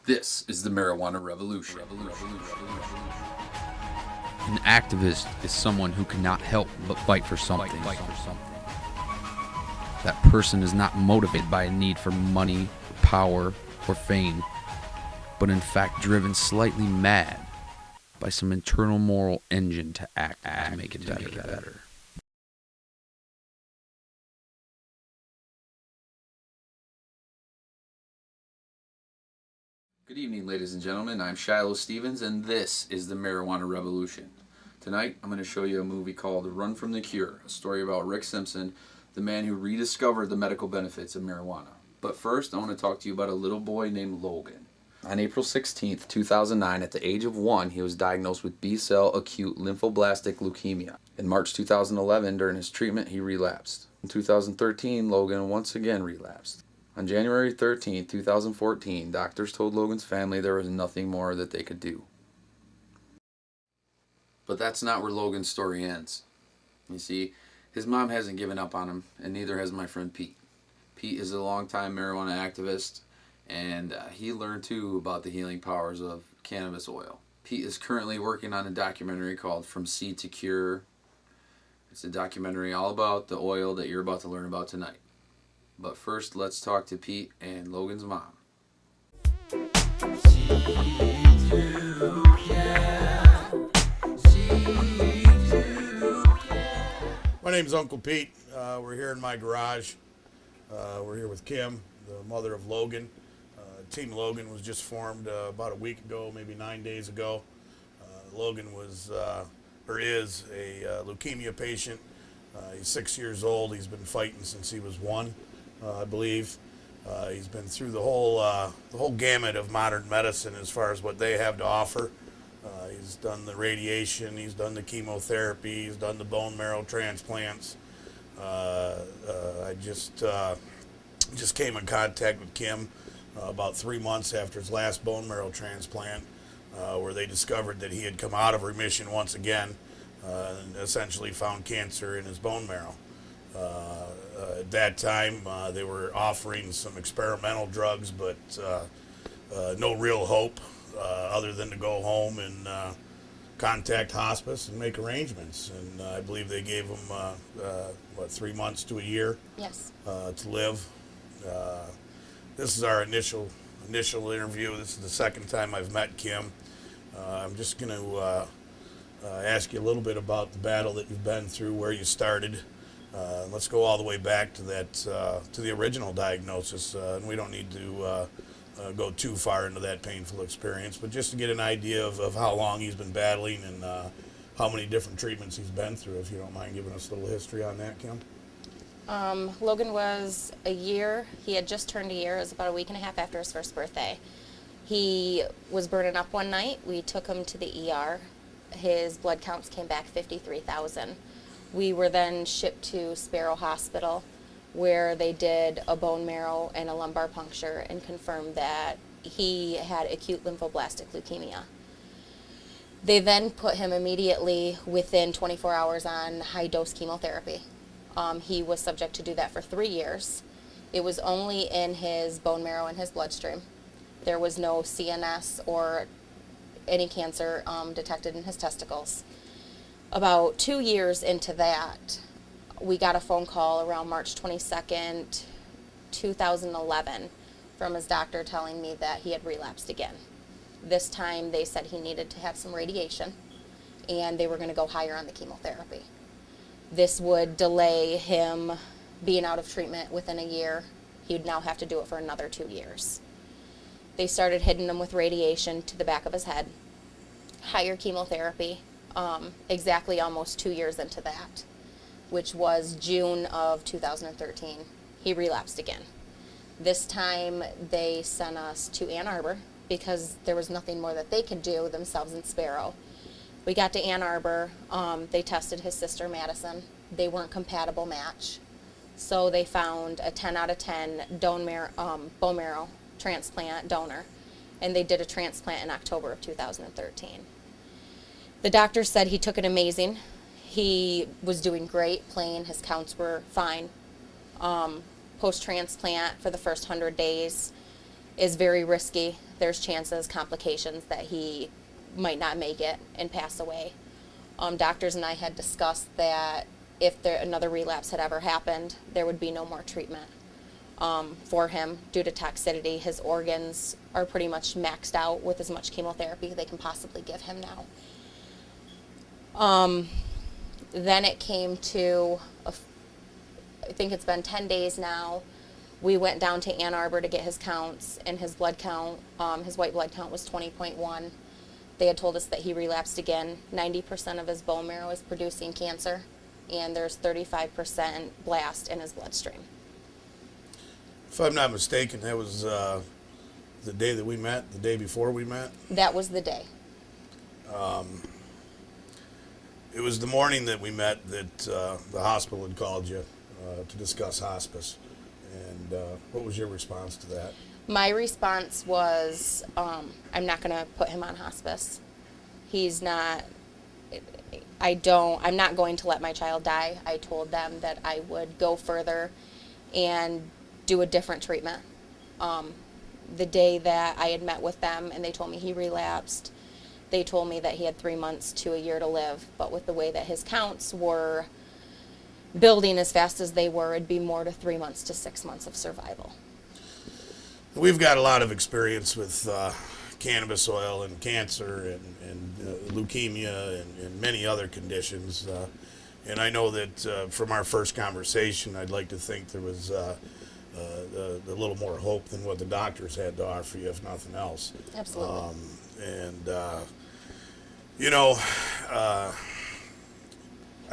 This is the marijuana revolution. An activist is someone who cannot help but fight for something. That person is not motivated by a need for money, power, or fame, but in fact driven slightly mad by some internal moral engine to act to make it better. Good evening, ladies and gentlemen. I'm Shiloh Stevens, and this is the Marijuana Revolution. Tonight, I'm going to show you a movie called Run from the Cure, a story about Rick Simpson, the man who rediscovered the medical benefits of marijuana. But first, I want to talk to you about a little boy named Logan. On April 16, 2009, at the age of 1, he was diagnosed with B-cell acute lymphoblastic leukemia. In March 2011, during his treatment, he relapsed. In 2013, Logan once again relapsed. On January 13, 2014, doctors told Logan's family there was nothing more that they could do. But that's not where Logan's story ends. You see, his mom hasn't given up on him, and neither has my friend Pete. Pete is a longtime marijuana activist, and he learned too about the healing powers of cannabis oil. Pete is currently working on a documentary called From Seed to Cure. It's a documentary all about the oil that you're about to learn about tonight. But first, let's talk to Pete and Logan's mom. My name's Uncle Pete. We're here in my garage. We're here with Kim, the mother of Logan. Team Logan was just formed about a week ago, maybe 9 days ago. Logan was, or is, a leukemia patient. He's 6 years old. He's been fighting since he was 1. I believe. He's been through the whole gamut of modern medicine as far as what they have to offer. He's done the radiation, he's done the chemotherapy, he's done the bone marrow transplants. I just came in contact with Kim about 3 months after his last bone marrow transplant, where they discovered that he had come out of remission once again and essentially found cancer in his bone marrow. At that time, they were offering some experimental drugs, but no real hope other than to go home and contact hospice and make arrangements. And I believe they gave him, 3 months to a year Yes. to live. This is our initial interview. This is the second time I've met Kim. I'm just going to ask you a little bit about the battle that you've been through, where you started. Let's go all the way back to that, to the original diagnosis, and we don't need to go too far into that painful experience, but just to get an idea of how long he's been battling and how many different treatments he's been through, if you don't mind giving us a little history on that, Kim. Logan was a year. He had just turned a year. It was about a week and a half after his first birthday. He was burning up one night. We took him to the ER. His blood counts came back 53,000. We were then shipped to Sparrow Hospital, where they did a bone marrow and a lumbar puncture and confirmed that he had acute lymphoblastic leukemia. They then put him immediately within 24 hours on high-dose chemotherapy. He was subject to do that for 3 years. It was only in his bone marrow and his bloodstream. There was no CNS or any cancer detected in his testicles. About 2 years into that, we got a phone call around March 22nd, 2011, from his doctor telling me that he had relapsed again. This time they said he needed to have some radiation, and they were going to go higher on the chemotherapy. This would delay him being out of treatment within a year. He would now have to do it for another 2 years. They started hitting him with radiation to the back of his head, higher chemotherapy, exactly almost 2 years into that, which was June of 2013. He relapsed again. This time they sent us to Ann Arbor because there was nothing more that they could do themselves in Sparrow. We got to Ann Arbor. They tested his sister Madison. They weren't compatible match. So they found a 10 out of 10 bone marrow transplant donor, and they did a transplant in October of 2013. The doctor said he took it amazing. He was doing great, playing. His counts were fine. Post-transplant for the first 100 days, is very risky. There's chances, complications that he might not make it and pass away. Doctors and I had discussed that if another relapse had ever happened, there would be no more treatment for him due to toxicity. His organs are pretty much maxed out with as much chemotherapy they can possibly give him now. Then it came to, I think it's been 10 days now, we went down to Ann Arbor to get his counts, and his blood count, his white blood count was 20.1. They had told us that he relapsed again. 90% of his bone marrow is producing cancer, and there's 35% blast in his bloodstream. If I'm not mistaken, that was the day that we met, the day before we met? That was the day. It was the morning that we met that the hospital had called you to discuss hospice. And what was your response to that? My response was, I'm not going to put him on hospice. He's not, I'm not going to let my child die. I told them that I would go further and do a different treatment. The day that I had met with them and they told me he relapsed, they told me that he had 3 months to a year to live. But with the way that his counts were building as fast as they were, it'd be more to 3 months to 6 months of survival. We've got a lot of experience with cannabis oil and cancer and leukemia and many other conditions. And I know that from our first conversation, I'd like to think there was a little more hope than what the doctors had to offer you, if nothing else. Absolutely. You know, I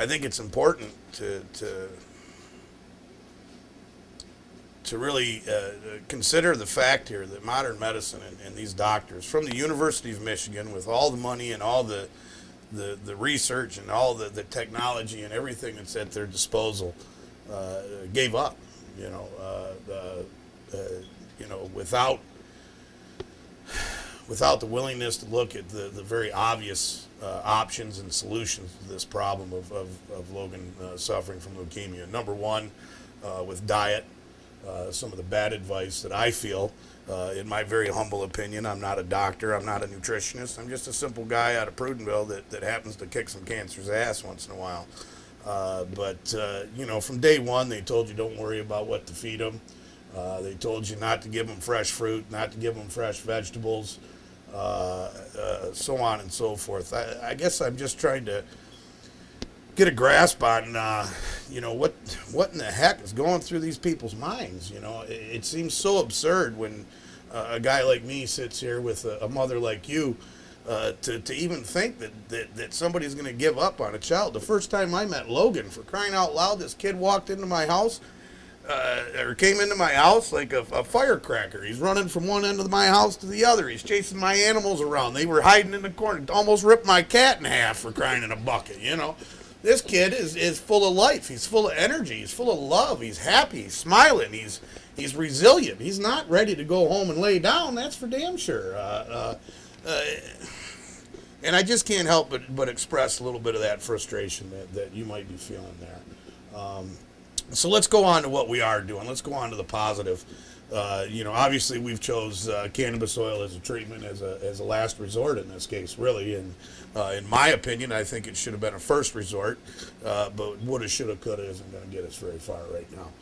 think it's important to really consider the fact here that modern medicine and these doctors from the University of Michigan, with all the money and all the research and all the technology and everything that's at their disposal, gave up. Without the willingness to look at the very obvious options and solutions to this problem of Logan suffering from leukemia. Number one, with diet, some of the bad advice that I feel, in my very humble opinion, I'm not a doctor, I'm not a nutritionist, I'm just a simple guy out of Prudenville that happens to kick some cancer's ass once in a while. From day one, they told you don't worry about what to feed them. They told you not to give them fresh fruit, not to give them fresh vegetables, so on and so forth. I guess I'm just trying to get a grasp on, what in the heck is going through these people's minds. It seems so absurd when a guy like me sits here with a mother like you, to even think that somebody's going to give up on a child. The first time I met Logan, for crying out loud, this kid walked into my house, or came into my house like a firecracker. He's running from one end of my house to the other. He's chasing my animals around. They were hiding in the corner. Almost ripped my cat in half, for crying in a bucket, This kid is full of life. He's full of energy. He's full of love. He's happy. He's smiling. He's resilient. He's not ready to go home and lay down. That's for damn sure. And I just can't help but express a little bit of that frustration that you might be feeling there. So let's go on to what we are doing. Let's go on to the positive. Obviously we've chose cannabis oil as a treatment, as a last resort in this case, really. And in my opinion, I think it should have been a first resort, but woulda, shoulda, coulda isn't going to get us very far right now.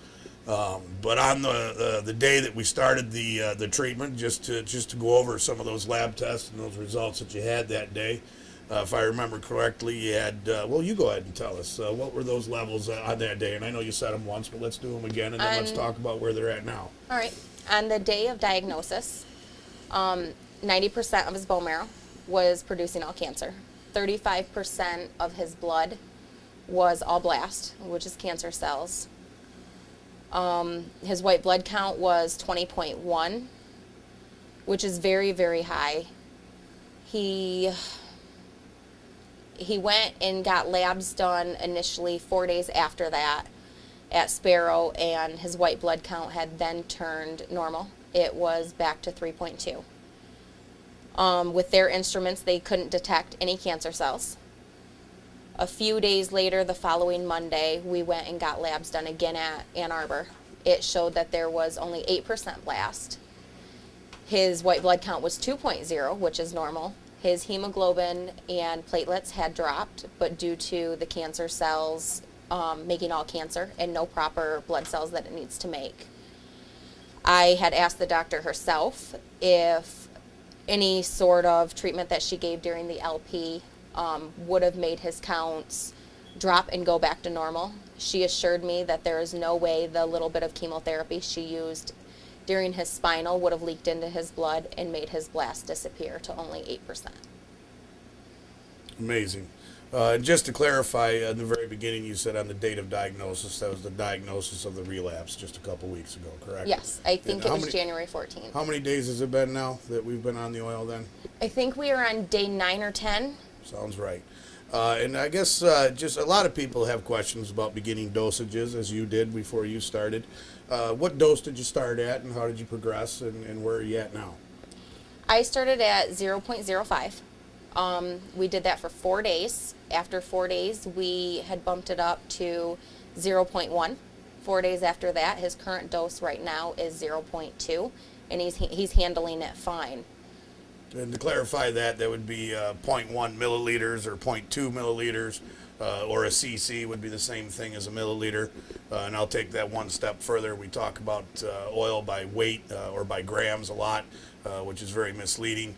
But on the day that we started the treatment, just to go over some of those lab tests and those results that you had that day, if I remember correctly, you had, you go ahead and tell us, what were those levels on that day? And I know you said them once, but let's do them again, and then let's talk about where they're at now. All right. On the day of diagnosis, 90% of his bone marrow was producing all cancer. 35% of his blood was all blast, which is cancer cells. His white blood count was 20.1, which is very, very high. He went and got labs done initially 4 days after that at Sparrow, and his white blood count had then turned normal. It was back to 3.2. With their instruments, they couldn't detect any cancer cells. A few days later, the following Monday, we went and got labs done again at Ann Arbor. It showed that there was only 8% blast. His white blood count was 2.0, which is normal. His hemoglobin and platelets had dropped, but due to the cancer cells making all cancer and no proper blood cells that it needs to make. I had asked the doctor herself if any sort of treatment that she gave during the LP would have made his counts drop and go back to normal. She assured me that there is no way the little bit of chemotherapy she used during his spinal would have leaked into his blood and made his blast disappear to only 8%. Amazing. Just to clarify, in the very beginning, you said on the date of diagnosis, that was the diagnosis of the relapse just a couple weeks ago, correct? Yes, I think it was January 14th. How many days has it been now that we've been on the oil then? I think we are on day 9 or 10. Sounds right. And I guess just a lot of people have questions about beginning dosages, as you did before you started. What dose did you start at, and how did you progress, and where are you at now? I started at 0.05. We did that for 4 days. After 4 days, we had bumped it up to 0.1. 4 days after that, his current dose right now is 0.2, and he's handling it fine. And to clarify that, that would be 0.1 milliliters or 0.2 milliliters, or a cc would be the same thing as a milliliter. And I'll take that one step further. We talk about oil by weight or by grams a lot, which is very misleading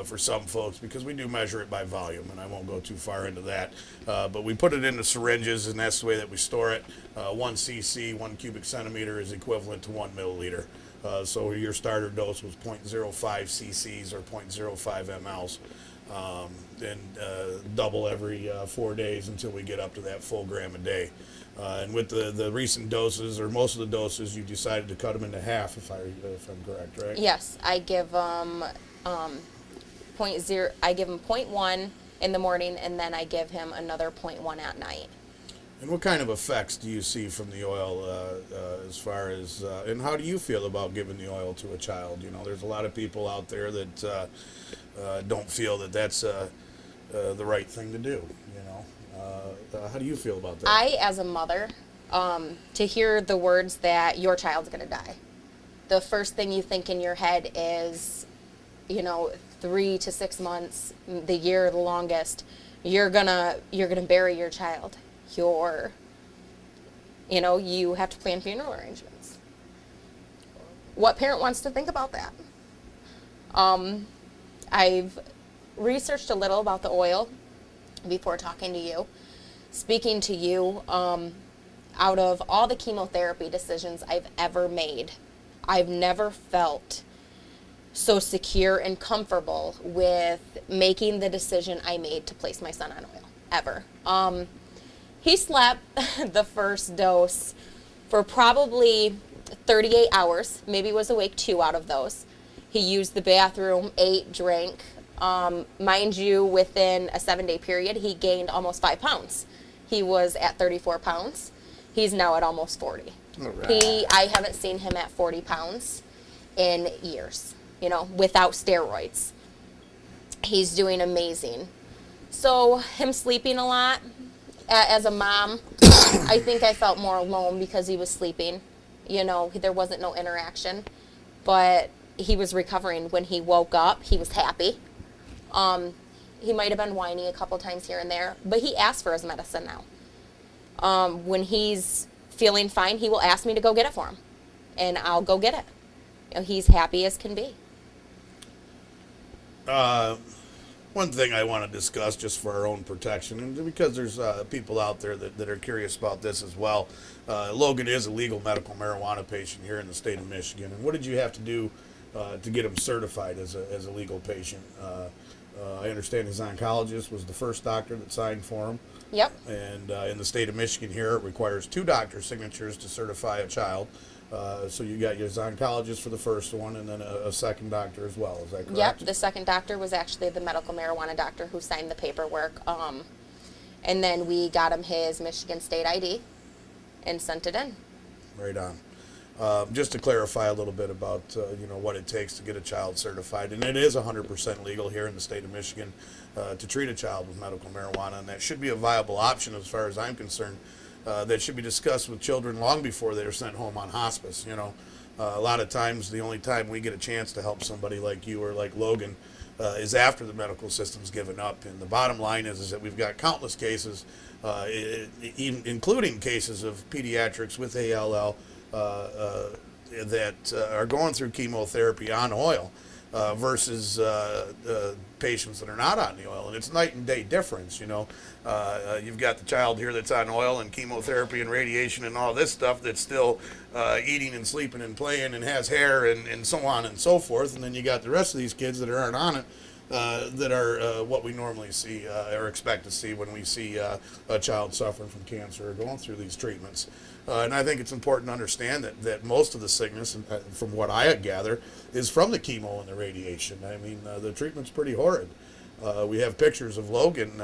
for some folks because we do measure it by volume, and I won't go too far into that. But we put it into syringes, and that's the way that we store it. 1 cc, 1 cubic centimeter is equivalent to 1 milliliter. So your starter dose was 0.05 cc's or 0.05 mLs, and double every 4 days until we get up to that full gram a day. And with the recent doses, or most of the doses, you decided to cut them into half, if I'm correct, right? Yes, I give them I give him 0.1 in the morning, and then I give him another 0.1 at night. And what kind of effects do you see from the oil as far as, and how do you feel about giving the oil to a child? You know, there's a lot of people out there that don't feel that that's the right thing to do, you know. How do you feel about that? I, as a mother, to hear the words that your child's going to die, the first thing you think in your head is, you know, 3 to 6 months, the year the longest, you're gonna bury your child. You know, you have to plan funeral arrangements. What parent wants to think about that? I've researched a little about the oil before talking to you. Speaking to you, out of all the chemotherapy decisions I've ever made, I've never felt so secure and comfortable with making the decision I made to place my son on oil, ever. He slept the first dose for probably 38 hours, maybe was awake 2 out of those. He used the bathroom, ate, drank. Mind you, within a 7-day period, he gained almost 5 pounds. He was at 34 pounds. He's now at almost 40. All right. I haven't seen him at 40 pounds in years, you know, without steroids. He's doing amazing. So him sleeping a lot, as a mom, I think I felt more alone because he was sleeping. You know, there wasn't no interaction. But he was recovering. When he woke up, he was happy. He might have been whining a couple times here and there, but he asked for his medicine now. When he's feeling fine, he will ask me to go get it for him, and I'll go get it. You know, he's happy as can be. One thing I want to discuss just for our own protection, and because there's people out there that are curious about this as well. Logan is a legal medical marijuana patient here in the state of Michigan. And what did you have to do to get him certified as a legal patient? I understand his oncologist was the first doctor that signed for him. Yep. And in the state of Michigan here, it requires 2 doctor signatures to certify a child. So you got your oncologist for the first one, and then a second doctor as well. Is that correct? Yep. The second doctor was actually the medical marijuana doctor who signed the paperwork. And then we got him his Michigan State ID and sent it in. Right on. Just to clarify a little bit about you know, what it takes to get a child certified, and it is 100% legal here in the state of Michigan to treat a child with medical marijuana, and that should be a viable option as far as I'm concerned. That should be discussed with children long before they're sent home on hospice. You know, A lot of times, the only time we get a chance to help somebody like you or like Logan is after the medical system's given up. And the bottom line is that we've got countless cases, including cases of pediatrics with ALL that are going through chemotherapy on oil versus patients that are not on the oil. And it's night and day difference, you know. You've got the child here that's on oil and chemotherapy and radiation and all this stuff that's still eating and sleeping and playing and has hair and so on and so forth. And then you got the rest of these kids that aren't on it that are what we normally see or expect to see when we see a child suffering from cancer or going through these treatments. And I think it's important to understand that most of the sickness, from what I gather, is from the chemo and the radiation. I mean, the treatment's pretty horrid. We have pictures of Logan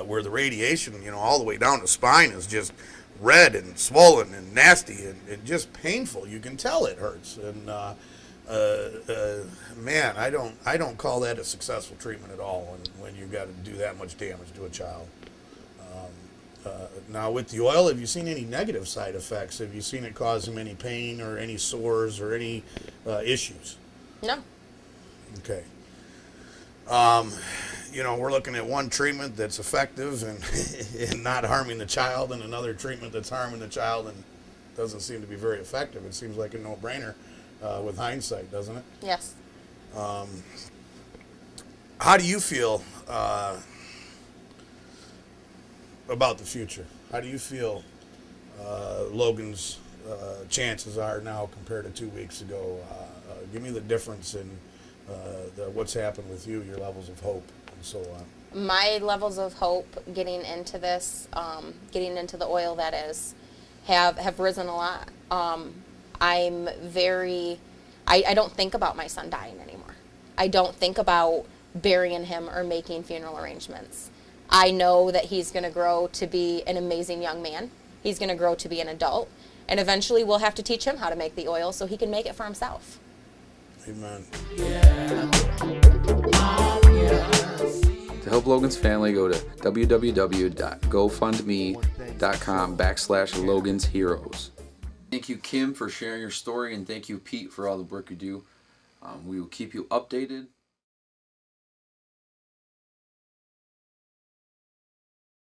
where the radiation, you know, all the way down the spine is just red and swollen and nasty and just painful. You can tell it hurts. And man, I don't call that a successful treatment at all when you've got to do that much damage to a child. Now with the oil, have you seen any negative side effects? Have you seen it cause him any pain or any sores or any issues? No. Okay. You know, we're looking at one treatment that's effective and not harming the child, and another treatment that's harming the child and doesn't seem to be very effective. It seems like a no-brainer with hindsight, doesn't it? Yes. How do you feel about the future? How do you feel Logan's chances are now compared to 2 weeks ago? Give me the difference in what's happened with you, your levels of hope, and so on. My levels of hope getting into this, getting into the oil, that is, have risen a lot. I'm very, I don't think about my son dying anymore. I don't think about burying him or making funeral arrangements. I know that he's going to grow to be an amazing young man. He's going to grow to be an adult. And eventually we'll have to teach him how to make the oil so he can make it for himself. Amen. To help Logan's family, go to www.gofundme.com/LogansHeroes. Thank you, Kim, for sharing your story, and thank you, Pete, for all the work you do. We will keep you updated.